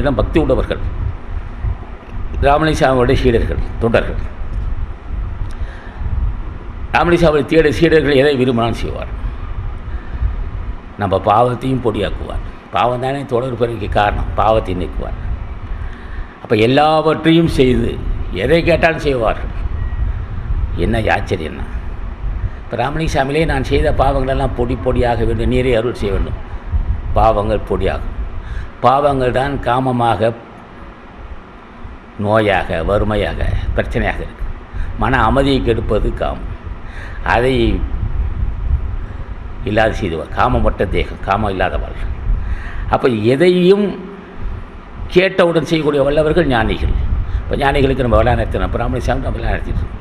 ராமலிங்கசாமியிடம் பக்தி உள்ளவர்கள், ராமலிங்கசாமியுடைய சீடர்கள், தொண்டர்கள். ராமலிங்கசாமி தேட சீடர்கள் எதை விரும்பினாலும் செய்வார். நம்ம பாவத்தையும் பொடியாக்குவார். பாவம் தானே தொடர் பிறகு காரணம். பாவத்தை நீக்குவார். அப்போ எல்லாவற்றையும் செய்து எதை கேட்டாலும் செய்வார்கள். என்ன ஆச்சரியம்னா, இப்போ ராமலிங்கசாமியிலே நான் செய்த பாவங்களெல்லாம் பொடி பொடியாக வேண்டும், நீரே அருள் செய்ய வேண்டும். பாவங்கள் பொடியாகும். பாவங்கள் தான் காமமாக, நோயாக, வறுமையாக, பிரச்சனையாக இருக்குது. மன அமைதியை கெடுப்பது காமம். அதை இல்லாத செய்துவார். காமப்பட்ட தேகம், காமம் இல்லாதவாள். அப்போ எதையும் கேட்டவுடன் செய்யக்கூடிய வல்லவர்கள் ஞானிகள். இப்போ ஞானிகளுக்கு நம்ம விளையாட நடத்தணும். இப்போ ராமலிங்கசாமி நம்ம விளையாட நடத்திட்டு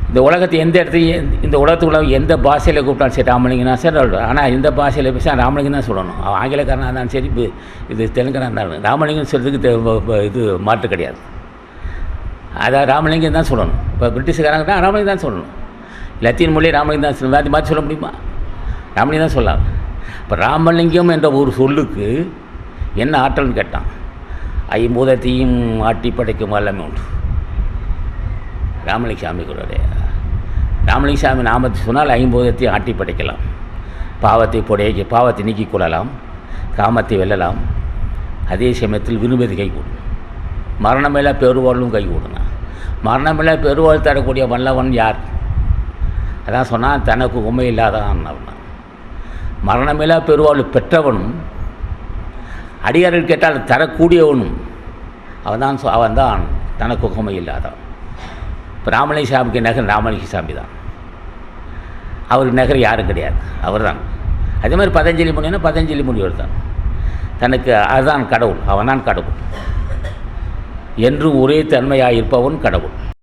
இந்த உலகத்தை எந்த இடத்தையும், இந்த உலகத்துக்குள்ள எந்த பாஷையில் கூப்பிட்டாலும் சரி ராமலிங்கனா சரி. ஆனால் இந்த பாஷையில் பேச ராமலிங்கம் தான் சொல்லணும். ஆங்கிலக்காரனாக இருந்தாலும் சரி, இது தெலுங்கனாக இருந்தாலும் ராமலிங்கம் சொல்கிறதுக்கு இது மாற்று கிடையாது. அதான் ராமலிங்கம் தான் சொல்லணும். இப்போ பிரிட்டிஷ்காரங்க தான் ராமலிங்கம் தான் சொல்லணும். லத்தீன் மொழி ராமலிங்கம் தான் சொல்லணும். மாற்றி சொல்ல முடியுமா? ராமலிங்கம் தான் சொல்லலாம். இப்போ ராமலிங்கம் என்ற ஒரு சொல்லுக்கு என்ன ஆற்றல்னு கேட்டான். ஐம்பூதத்தையும் ஆட்டி படைக்கும் வல்லமை உண்டு ராமலிங்கசாமிகளுடைய. ராமலிங்கசாமி நாமத்தை சொன்னால் ஐம்பூதத்தையும் ஆட்டி படைக்கலாம். பாவத்தை நீக்கிக் கொள்ளலாம். காமத்தை வெல்லலாம். அதே சமயத்தில் விரும்பது கைகூடும். மரணமில்லா பெருவாழ்வும் கைகூடுனா. மரணமில்லா பெருவாழ் தரக்கூடிய வல்லவன் யார்? அதான் சொன்னால் தனக்கு உண்மை இல்லாதான். மரணமில்லா பெருவாழ்வு பெற்றவனும் அடியார்கள் கேட்டால் தரக்கூடியவனும் அவன்தான் தனக்கு உண்மை இல்லாதான். இப்போ ராமலிங்கசாமிக்கு நகர் ராமலிங்கசாமி தான். அவருக்கு நகர் யாரும் கிடையாது, அவர் தான். அதே மாதிரி பதஞ்சலி முனினா பதஞ்சலி முனிவர் தான். தனக்கு அதுதான் கடவுள், அவன் தான் கடவுள். என்றும் ஒரே தன்மையாக இருப்பவன் கடவுள்.